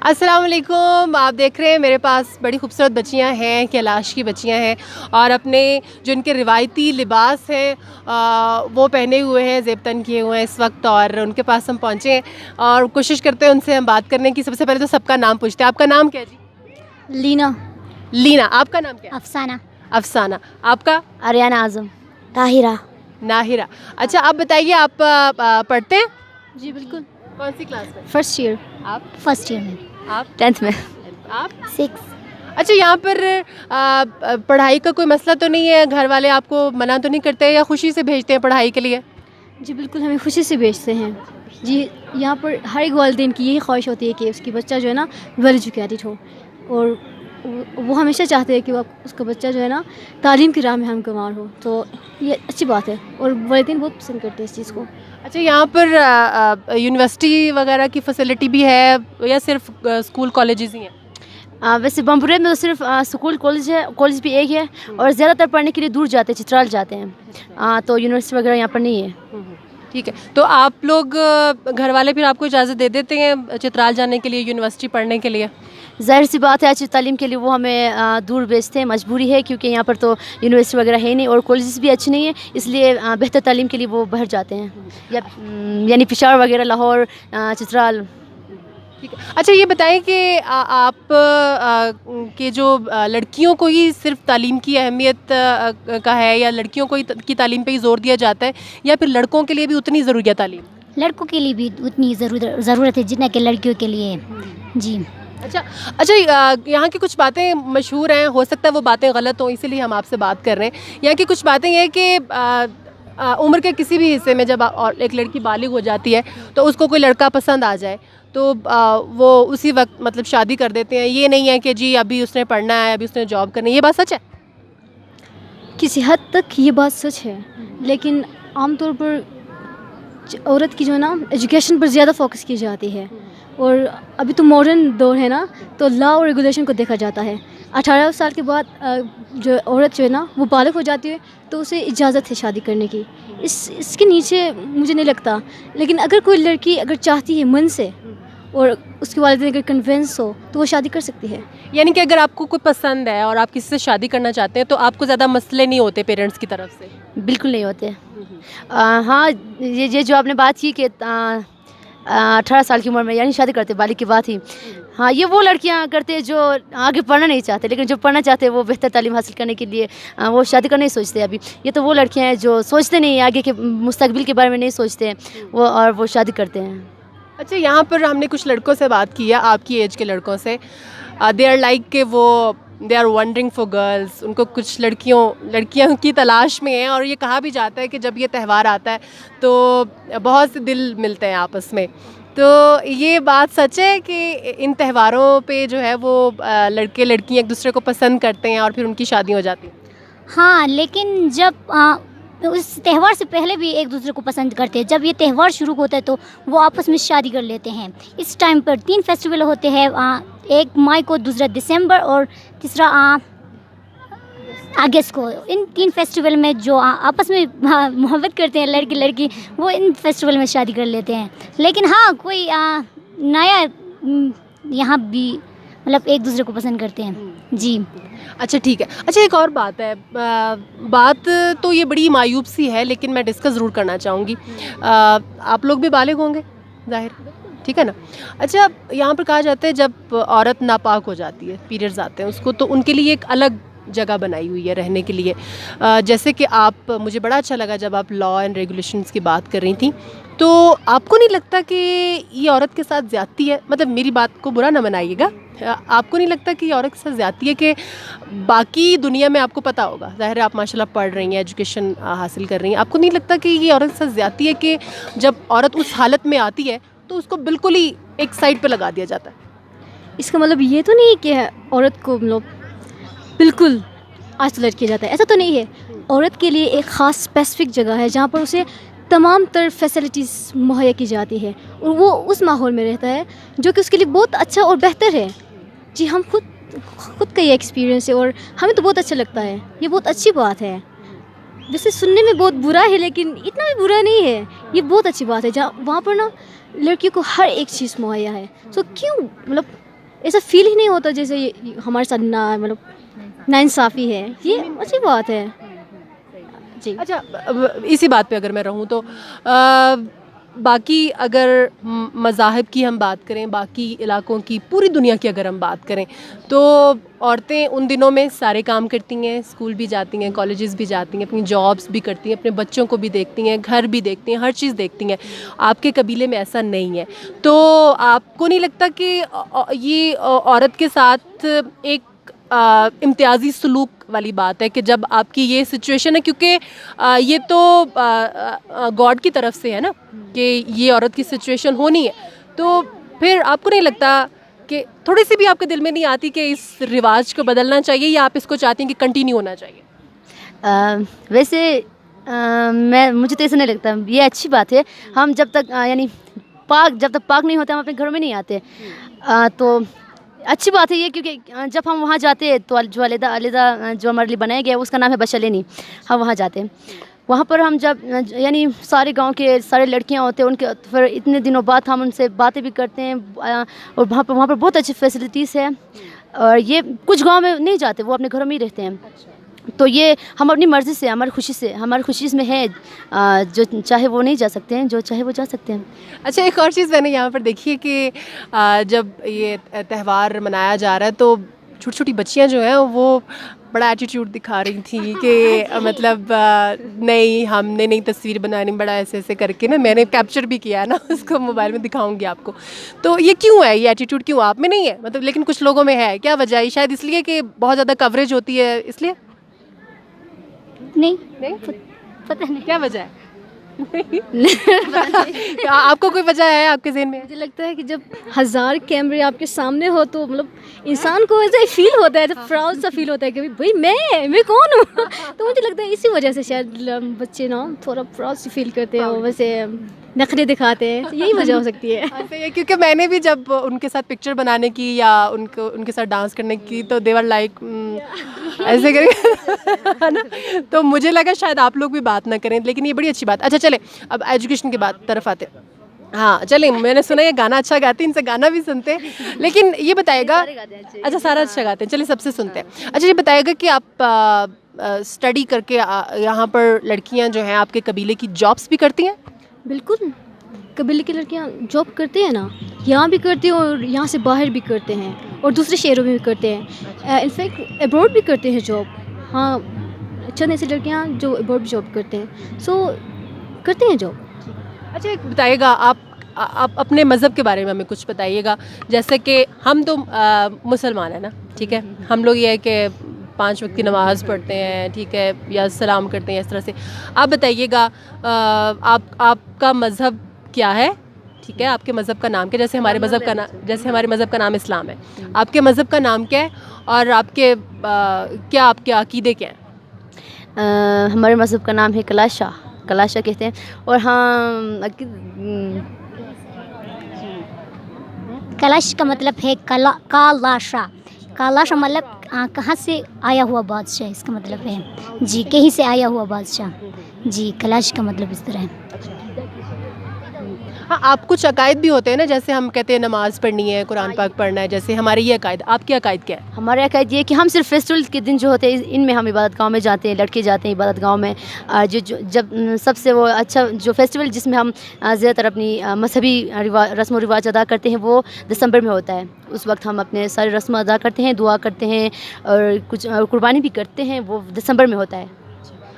السلام علیکم. آپ دیکھ رہے ہیں میرے پاس بڑی خوبصورت بچیاں ہیں, کیلاش کی بچیاں ہیں, اور اپنے جو ان کے روایتی لباس ہیں وہ پہنے ہوئے ہیں, زیب تن کیے ہوئے ہیں اس وقت, اور ان کے پاس ہم پہنچے ہیں اور کوشش کرتے ہیں ان سے ہم بات کرنے کی. سب سے پہلے تو سب کا نام پوچھتے ہیں. آپ کا نام کیا جی؟ لینا. لینا. آپ کا نام کیا؟ افسانہ. افسانہ. آپ کا؟ آریانہ اعظم. طاہرہ. ناہرہ. اچھا آپ بتائیے, آپ پڑھتے ہیں؟ جی بالکل. کون سی کلاس میں؟ First year. آپ؟ فرسٹ ایئر میں. آپ؟ 10th میں. آپ؟ 6. اچھا, یہاں پر پڑھائی کا کوئی مسئلہ تو نہیں ہے؟ گھر والے آپ کو منع تو نہیں کرتے یا خوشی سے بھیجتے ہیں پڑھائی کے لیے؟ جی بالکل, ہمیں خوشی سے بھیجتے ہیں. جی یہاں پر ہر ایک والدین کی یہی خواہش ہوتی ہے کہ اس کی بچہ جو ہے نا ویل ایجوکیٹڈ ہو, اور وہ ہمیشہ چاہتے ہیں کہ وہ اس کا بچہ جو ہے نا تعلیم کی راہ میں ہمکنار ہو. تو یہ اچھی بات ہے اور والدین بہت پسند کرتے ہیں اس چیز کو. اچھا, یہاں پر یونیورسٹی وغیرہ کی فیسلٹی بھی ہے یا صرف اسکول کالجز ہی ہیں؟ ویسے بمبورے میں تو صرف اسکول کالج ہے, کالج بھی ایک ہے, اور زیادہ تر پڑھنے کے لیے دور جاتے ہیں, چترال جاتے ہیں, تو یونیورسٹی وغیرہ یہاں پر نہیں ہے. ٹھیک ہے, تو آپ لوگ گھر والے پھر آپ کو اجازت دے دیتے ہیں چترال جانے کے لیے, یونیورسٹی پڑھنے کے لیے؟ ظاہر سی بات ہے, اچھی تعلیم کے لیے وہ ہمیں دور بھیجتے ہیں, مجبوری ہے, کیونکہ یہاں پر تو یونیورسٹی وغیرہ ہے نہیں اور کالجز بھی اچھی نہیں ہے, اس لیے بہتر تعلیم کے لیے وہ باہر جاتے ہیں, یعنی پشاور وغیرہ, لاہور, چترال. ٹھیک ہے. اچھا یہ بتائیں کہ آپ کے جو لڑکیوں کو ہی صرف تعلیم کی اہمیت کا ہے, یا لڑکیوں کو کی تعلیم پہ ہی زور دیا جاتا ہے, یا پھر لڑکوں کے لیے بھی اتنی ضروری ہے تعلیم؟ لڑکوں کے لیے بھی اتنی ضرورت ہے جتنا کہ لڑکیوں کے لیے. جی. اچھا یہاں کی کچھ باتیں مشہور ہیں, ہو سکتا ہے وہ باتیں غلط ہوں, اسی لیے ہم آپ سے بات کر رہے ہیں. یہاں کی کچھ باتیں یہ کہ عمر کے کسی بھی حصے میں جب ایک لڑکی بالغ ہو جاتی ہے تو اس کو کوئی لڑکا پسند آ جائے تو وہ اسی وقت مطلب شادی کر دیتے ہیں. یہ نہیں ہے کہ جی ابھی اس نے پڑھنا ہے, ابھی اس نے جاب کرنی ہے. یہ بات سچ ہے؟ کسی حد تک یہ بات سچ ہے, لیکن عام طور پر عورت کی جو ہے نا ایجوکیشن پر زیادہ فوکس کی جاتی ہے, اور ابھی تو ماڈرن دور ہے نا, تو لا اور ریگولیشن کو دیکھا جاتا ہے. 18 سال کے بعد جو عورت جو ہے نا وہ بالغ ہو جاتی ہے تو اسے اجازت ہے شادی کرنے کی. اس کے نیچے مجھے نہیں لگتا, لیکن اگر کوئی لڑکی اگر چاہتی ہے من سے اور اس کے والدین اگر کنونس ہو تو وہ شادی کر سکتی ہے. یعنی کہ اگر آپ کو کوئی پسند ہے اور آپ کسی سے شادی کرنا چاہتے ہیں تو آپ کو زیادہ مسئلے نہیں ہوتے پیرنٹس کی طرف سے؟ بالکل نہیں ہوتے. ہاں یہ جو آپ نے بات کی کہ 18 سال کی عمر میں یعنی شادی کرتے, بالغ کی بات ہی, ہاں یہ وہ لڑکیاں کرتے جو آگے پڑھنا نہیں چاہتے, لیکن جو پڑھنا چاہتے وہ بہتر تعلیم حاصل کرنے کے لیے وہ شادی کرنا نہیں سوچتے. ابھی یہ تو وہ لڑکیاں ہیں جو سوچتے نہیں, آگے کے مستقبل کے بارے میں نہیں سوچتے وہ, اور وہ شادی کرتے ہیں. اچھا, یہاں پر ہم نے کچھ لڑکوں سے بات کی ہے, آپ کی ایج کے لڑکوں سے. دے آر لائک کہ وہ they are wandering for girls, ان کو کچھ لڑکیاں کی تلاش میں ہیں, اور یہ کہا بھی جاتا ہے کہ جب یہ تہوار آتا ہے تو بہت سے دل ملتے ہیں آپس میں. تو یہ بات سچ ہے کہ ان تہواروں پہ جو ہے وہ لڑکے لڑکیاں ایک دوسرے کو پسند کرتے ہیں اور پھر ان کی شادی ہو جاتی ہے؟ ہاں, لیکن جب اس تہوار سے پہلے بھی ایک دوسرے کو پسند کرتے ہیں. جب یہ تہوار شروع ہوتا ہے تو وہ آپس میں شادی کر لیتے ہیں. اس ٹائم پر 3 فیسٹیول ہوتے ہیں, ایک مئی کو, دوسرا دسمبر, اور تیسرا اگست کو. ان 3 فیسٹیول میں جو آپس میں محبت کرتے ہیں لڑکی لڑکی, وہ ان فیسٹیول میں شادی کر لیتے ہیں. لیکن ہاں کوئی نیا یہاں بھی مطلب ایک دوسرے کو پسند کرتے ہیں. جی. اچھا ٹھیک ہے. اچھا ایک اور بات ہے, بات تو یہ بڑی معیوب سی ہے لیکن میں ڈسکس ضرور کرنا چاہوں گی. آپ لوگ بھی بالغ ہوں گے ظاہر, ٹھیک ہے نا؟ اچھا, یہاں پر کہا جاتا ہے جب عورت ناپاک ہو جاتی ہے, پیریڈز آتے ہیں اس کو, تو ان کے لیے ایک الگ جگہ بنائی ہوئی ہے رہنے کے لیے. جیسے کہ آپ, مجھے بڑا اچھا لگا جب آپ لا اینڈ ریگولیشنس کی بات کر رہی تھیں, تو آپ کو نہیں لگتا کہ یہ عورت کے ساتھ زیادتی ہے؟ مطلب میری بات کو برا نہ منائیے گا, آپ کو نہیں لگتا کہ یہ عورت کے ساتھ زیادتی ہے کہ باقی دنیا میں آپ کو پتہ ہوگا, ظاہر ہے آپ ماشاء اللہ پڑھ رہی ہیں, ایجوکیشن حاصل کر رہی ہیں, آپ کو نہیں لگتا کہ یہ عورت کے ساتھ زیادتی ہے کہ جب عورت اس حالت میں آتی ہے تو اس کو بالکل ہی ایک سائڈ پہ لگا دیا جاتا ہے؟ اس کا مطلب یہ تو نہیں کہ عورت کو مطلب بالکل آئسولیٹ کیا جاتا ہے, ایسا تو نہیں ہے. عورت کے لیے ایک خاص اسپیسیفک جگہ ہے جہاں پر اسے تمام تر فیسلٹیز مہیا کی جاتی ہے, اور وہ اس ماحول میں رہتا ہے جو کہ اس کے لیے بہت اچھا اور بہتر ہے. جی, ہم خود کا یہ ایکسپیرینس ہے اور ہمیں تو بہت اچھا لگتا ہے. یہ بہت اچھی بات ہے. ویسے سننے میں بہت برا ہے لیکن اتنا بھی برا نہیں ہے. یہ بہت اچھی بات ہے جہاں وہاں پر نا لڑکیوں کو ہر ایک چیز مہیا ہے. سو کیوں مطلب ایسا فیل ہی نہیں ہوتا جیسے ہمارے ساتھ مطلب ناانصافی ہے. یہ اچھی بات ہے. جی. اچھا اسی بات پہ اگر میں رہوں تو باقی اگر مذاہب کی ہم بات کریں, باقی علاقوں کی, پوری دنیا کی اگر ہم بات کریں تو عورتیں ان دنوں میں سارے کام کرتی ہیں, اسکول بھی جاتی ہیں, کالجز بھی جاتی ہیں, اپنی جابس بھی کرتی ہیں, اپنے بچوں کو بھی دیکھتی ہیں, گھر بھی دیکھتی ہیں, ہر چیز دیکھتی ہیں. آپ کے قبیلے میں ایسا نہیں ہے. تو آپ کو نہیں لگتا کہ یہ عورت کے ساتھ ایک امتیازی سلوک والی بات ہے کہ جب آپ کی یہ سچویشن ہے, کیونکہ یہ تو گاڈ کی طرف سے ہے نا کہ یہ عورت کی سچویشن ہونی ہے, تو پھر آپ کو نہیں لگتا کہ تھوڑی سی بھی آپ کے دل میں نہیں آتی کہ اس رواج کو بدلنا چاہیے, یا آپ اس کو چاہتی ہیں کہ کنٹینیو ہونا چاہیے؟ ویسے مجھے تو ایسا نہیں لگتا, یہ اچھی بات ہے. ہم جب تک یعنی جب تک پاک نہیں ہوتے ہم اپنے گھروں میں نہیں آتے, تو اچھی بات ہے یہ, کیونکہ جب ہم وہاں جاتے ہیں تو جو علیحدہ جو ہمارے لیے بنایا گیا ہے اس کا نام ہے بچلینی. ہم وہاں جاتے ہیں, وہاں پر ہم جب یعنی سارے گاؤں کے سارے لڑکیاں ہوتے ہیں, ان کے پھر اتنے دنوں بعد ہم ان سے باتیں بھی کرتے ہیں, اور وہاں پر بہت اچھی فیسلٹیز ہے. اور یہ کچھ گاؤں میں نہیں جاتے, وہ اپنے گھروں میں ہی رہتے ہیں. تو یہ ہم اپنی مرضی سے, ہماری خوشی میں ہے, جو چاہے وہ نہیں جا سکتے ہیں, جو چاہے وہ جا سکتے ہیں. اچھا ایک اور چیز میں نے یہاں پر دیکھی ہے کہ جب یہ تہوار منایا جا رہا ہے تو چھوٹی چھوٹی بچیاں جو ہیں وہ بڑا ایٹیٹیوڈ دکھا رہی تھیں کہ مطلب نہیں ہم نے نہیں تصویر بنانی, بڑا ایسے ایسے کر کے نا, میں نے کیپچر بھی کیا ہے نا, اس کو موبائل میں دکھاؤں گی آپ کو. تو یہ کیوں ہے, یہ ایٹیٹیوڈ کیوں آپ میں نہیں ہے مطلب, لیکن کچھ لوگوں میں ہے, کیا وجہ ہے؟ شاید اس لیے کہ بہت زیادہ کوریج ہوتی ہے, اس لیے نہیں پتہ نہیں کیا وجہ ہے؟ آپ کو کوئی وجہ ہے آپ کے ذہن میں؟ مجھے لگتا ہے کہ جب 1000 کیمرے آپ کے سامنے ہو تو مطلب انسان کو ایسا فیل ہوتا ہے, پراؤڈ سا فیل ہوتا ہے کہ بھائی میں کون ہوں. تو مجھے لگتا ہے اسی وجہ سے شاید بچے نا تھوڑا پراؤڈ سی فیل کرتے ہیں, ویسے نخرے دکھاتے ہیں, یہی وجہ ہو سکتی ہے. کیونکہ میں نے بھی جب ان کے ساتھ پکچر بنانے کی یا ان کے ساتھ ڈانس کرنے کی تو دیور لائک ایسے کریں تو مجھے لگا شاید آپ لوگ بھی بات نہ کریں, لیکن یہ بڑی اچھی بات. اچھا چلیں اب ایجوکیشن کی بات طرف آتے. ہاں چلیں, میں نے سنا یہ گانا اچھا گاتے ہیں, ان سے گانا بھی سنتے ہیں, لیکن یہ بتائے گا, اچھا سارا اچھا گاتے ہیں, چلیے سب سے سنتے ہیں. اچھا یہ بتائے گا کہ آپ اسٹڈی کر کے یہاں پر لڑکیاں جو ہیں آپ کے قبیلے کی جابس بھی کرتی ہیں؟ بالکل, قبیلے کی لڑکیاں جاب کرتے ہیں نا, یہاں بھی کرتے ہیں اور یہاں سے باہر بھی کرتے ہیں, اور دوسرے شہروں میں بھی کرتے ہیں, انفیکٹ ابروڈ بھی کرتے ہیں جاب. ہاں چند ایسی لڑکیاں جو ابروڈ بھی جاب کرتے ہیں, سو کرتے ہیں جاب. اچھا ایک بتائیے گا, آپ اپنے مذہب کے بارے میں ہمیں کچھ بتائیے گا. جیسے کہ ہم تو مسلمان ہیں نا, ٹھیک ہے, ہم لوگ یہ ہے کہ 5 وقت کی نماز پڑھتے ہیں, ٹھیک ہے, یا سلام کرتے ہیں اس طرح سے. آپ بتائیے گا آپ کا مذہب کیا ہے, ٹھیک ہے, آپ کے مذہب کا نام کیا؟ جیسے ہمارے مذہب کا نام اسلام ہے, آپ کے مذہب کا نام کیا ہے, اور آپ کے عقیدے کیا ہیں؟ ہمارے مذہب کا نام ہے کلاشا کہتے ہیں. اور ہاں کلش کا مطلب ہے کالاشا مطلب کہاں سے آیا ہوا بادشاہ, اس کا مطلب ہے جی کہیں سے آیا ہوا بادشاہ. جی کلاش کا مطلب اس طرح ہے. ہاں آپ کچھ عقائد بھی ہوتے ہیں نا, جیسے ہم کہتے ہیں نماز پڑھنی ہے, قرآن پاک پڑھنا ہے, جیسے ہمارے یہ عقائد. آپ کے عقائد کیا ہے؟ ہمارے عقائد یہ کہ ہم صرف فیسٹیول کے دن جو ہوتے ہیں ان میں ہم عبادت گاہوں میں جاتے ہیں, لڑکے جاتے ہیں عبادت گاہوں میں. جب سب سے وہ اچھا جو فیسٹیول جس میں ہم زیادہ تر اپنی مذہبی رسم و رواج ادا کرتے ہیں وہ دسمبر میں ہوتا ہے. اس وقت ہم اپنے سارے رسم ادا کرتے ہیں, دعا کرتے ہیں, اور کچھ قربانی بھی کرتے ہیں, وہ دسمبر میں ہوتا ہے.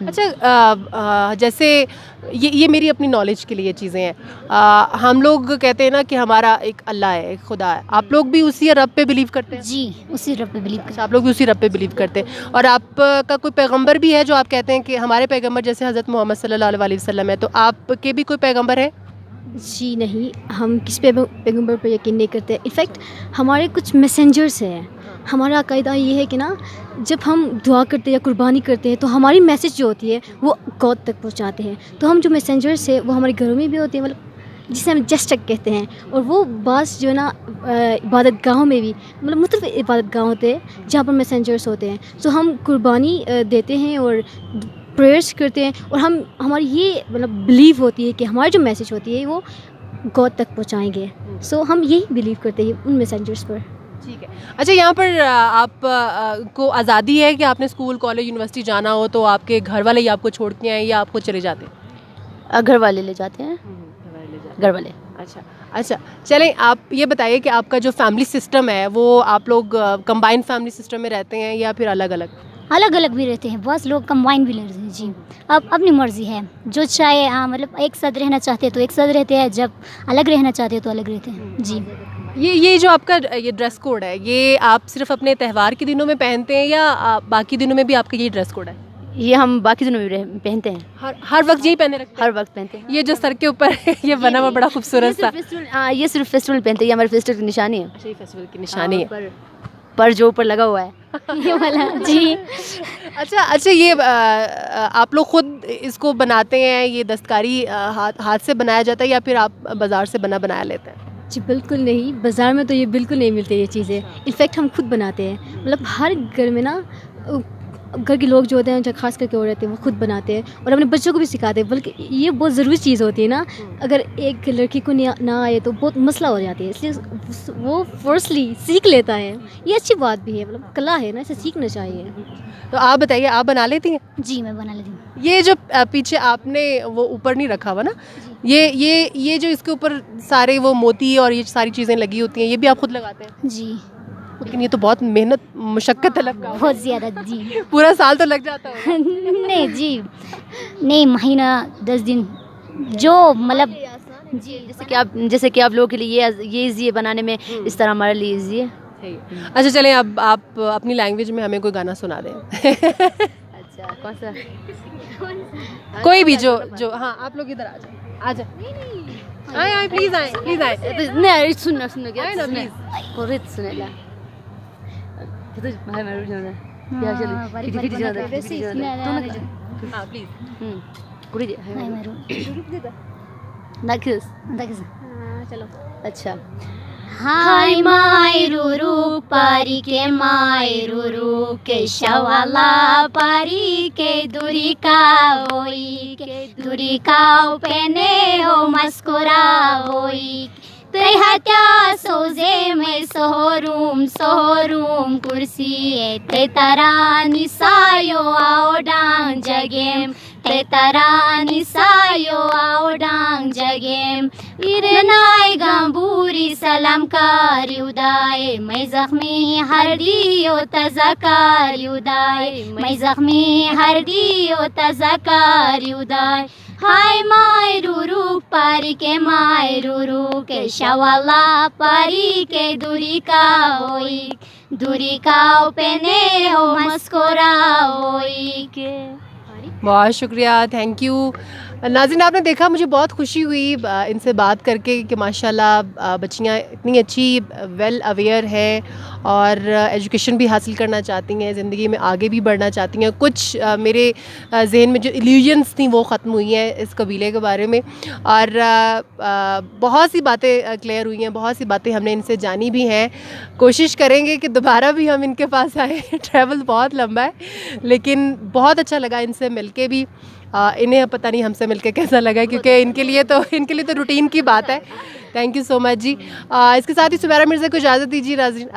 اچھا جیسے یہ میری اپنی نالج کے لیے چیزیں ہیں. ہم لوگ کہتے ہیں نا کہ ہمارا ایک اللہ ہے, ایک خدا ہے. آپ لوگ بھی اسی رب پہ بلیو کرتے ہیں؟ جی اسی رب پہ بلیو کرتے ہیں. آپ لوگ بھی اسی رب پہ بلیو کرتے ہیں. اور آپ کا کوئی پیغمبر بھی ہے جو آپ کہتے ہیں کہ ہمارے پیغمبر جیسے حضرت محمد صلی اللہ علیہ وسلم ہے, تو آپ کے بھی کوئی پیغمبر ہے؟ جی نہیں, ہم کس پیغمبر پر یقین نہیں کرتے. انفیکٹ ہمارے کچھ میسنجرس ہیں. ہمارا عقیدہ یہ ہے کہ نا جب ہم دعا کرتے ہیں یا قربانی کرتے ہیں تو ہماری میسج جو ہوتی ہے وہ گاڈ تک پہنچاتے ہیں. تو ہم جو میسنجرس ہیں وہ ہمارے گھروں میں بھی ہوتے ہیں, مطلب جسے ہم جسٹک کہتے ہیں, اور وہ بعض جو ہے نا عبادت گاہوں میں بھی, مطلب مختلف عبادت گاہ ہوتے ہیں جہاں پر میسنجرس ہوتے ہیں. تو ہم قربانی دیتے ہیں اور پریئرس کرتے ہیں, اور ہماری یہ مطلب بلیو ہوتی ہے کہ ہماری جو میسج ہوتی ہے وہ گاڈ تک پہنچائیں گے. سو ہم یہی بلیو کرتے ہیں ان میسنجرس پر. ٹھیک ہے. اچھا یہاں پر آپ کو آزادی ہے کہ آپ نے اسکول کالج یونیورسٹی جانا ہو تو آپ کے گھر والے ہی آپ کو چھوڑ کے آئیں یا آپ خود چلے جاتے ہیں؟ گھر والے لے جاتے ہیں. گھر والے. اچھا چلیں آپ یہ بتائیے کہ آپ کا جو فیملی سسٹم ہے وہ آپ لوگ کمبائن فیملی سسٹم میں رہتے ہیں یا پھر الگ الگ؟ الگ الگ بھی رہتے ہیں, بہت لوگ کمبائن بھی رہتے ہیں. جی اب اپنی مرضی ہے, جو چاہے مطلب ایک ساتھ رہنا چاہتے ہیں تو ایک ساتھ رہتے ہیں, جب الگ رہنا چاہتے ہیں تو الگ رہتے ہیں. جی یہ جو آپ کا یہ ڈریس کوڈ ہے یہ آپ صرف اپنے تہوار کے دنوں میں پہنتے ہیں یا باقی دنوں میں بھی آپ کا یہ ڈریس کوڈ ہے؟ یہ ہم باقی دنوں میں پہنتے ہیں. ہر وقت یہی پہنے رکھتے ہیں؟ ہر وقت پہنتے ہیں. یہ جو سر کے اوپر یہ بنا ہوا بڑا خوبصورت سا, یہ صرف فیسٹیول پہنتے ہیں, یہ ہمارے فیسٹیول کی نشانی ہے. اچھا یہ فیسٹیول کی نشانی ہے پر جو اوپر لگا ہوا ہے یہ والا. جی اچھا یہ آپ لوگ خود اس کو بناتے ہیں, یہ دستکاری ہاتھ سے بنایا جاتا ہے یا پھر آپ بازار سے بنایا لیتے ہیں؟ جی بالکل نہیں, بازار میں تو یہ بالکل نہیں ملتے یہ چیزیں. انفیکٹ ہم خود بناتے ہیں, مطلب ہر گھر میں نا گھر کے لوگ جو ہوتے ہیں, جو خاص کر کے وہ رہتے ہیں, وہ خود بناتے ہیں اور اپنے بچوں کو بھی سکھاتے ہیں. بلکہ یہ بہت ضروری چیز ہوتی ہے نا, اگر ایک لڑکی کو نہ آئے تو بہت مسئلہ ہو جاتی ہے, اس لیے وہ فورسلی سیکھ لیتا ہے. یہ اچھی بات بھی ہے, مطلب کلا ہے نا, اسے سیکھنا چاہیے. تو آپ بتائیے آپ بنا لیتی ہیں؟ جی میں بنا لیتی ہوں. یہ جو پیچھے آپ نے وہ اوپر نہیں رکھا ہوا نا, یہ جو اس کے اوپر سارے وہ موتی اور یہ ساری چیزیں لگی ہوتی ہیں یہ بھی آپ خود لگاتے ہیں؟ جی لیکن یہ تو بہت محنت مشقت طلب کا, بہت زیادہ. جی پورا سال تو لگ جاتا ہے. نہیں جی نہیں, مہینہ 10 دن جو مطلب. جی جیسے کہ آپ لوگوں کے لیے یہ ایزی ہے بنانے میں, اس طرح ہمارے لیے ایزی ہے. اچھا چلیں اب آپ اپنی لینگویج میں ہمیں کوئی گانا سنا دیں. اچھا کون سا؟ کوئی بھی جو ہاں آپ لوگ ادھر آ جائیں آئیں پلیز آئیں. نہیں سننا کیا آئیں نا پلیز. کوریت سنے لا ہاں پلیز. چلو اچھا. Hai mai ruru pari ke mai ruru ke shawala pari ke duri ka pene ho maskura hoi Tehatya soze mein sohorum kursi te tarani sayo ao dang jagem te tarani sayo ao dang jagem Irnai gamburi salam kari udaye mai zakhmi hardi o tazakari udaye mai zakhmi hardi o tazakari udaye Hai mai ruru pari ke shawala pari ke duri ka pene ho maskora hoi ke. بہت شکریہ, thank you. ناظرین آپ نے دیکھا مجھے بہت خوشی ہوئی ان سے بات کر کے کہ ماشاءاللہ بچیاں اتنی اچھی ویل اویئر ہیں اور ایجوکیشن بھی حاصل کرنا چاہتی ہیں, زندگی میں آگے بھی بڑھنا چاہتی ہیں. کچھ میرے ذہن میں جو ایلیوژنس تھیں وہ ختم ہوئی ہیں اس قبیلے کے بارے میں اور بہت سی باتیں کلیئر ہوئی ہیں, بہت سی باتیں ہم نے ان سے جانی بھی ہیں. کوشش کریں گے کہ دوبارہ بھی ہم ان کے پاس آئیں. ٹریول بہت لمبا ہے لیکن بہت اچھا لگا ان سے مل کے بھی. انہیں پتہ نہیں ہم سے مل کے کیسا لگا کیونکہ ان کے لیے تو روٹین کی بات ہے. تھینک یو سو مچ جی. اس کے ساتھ ہی سمیرہ مرزا کو اجازت دیجیے ناظرین.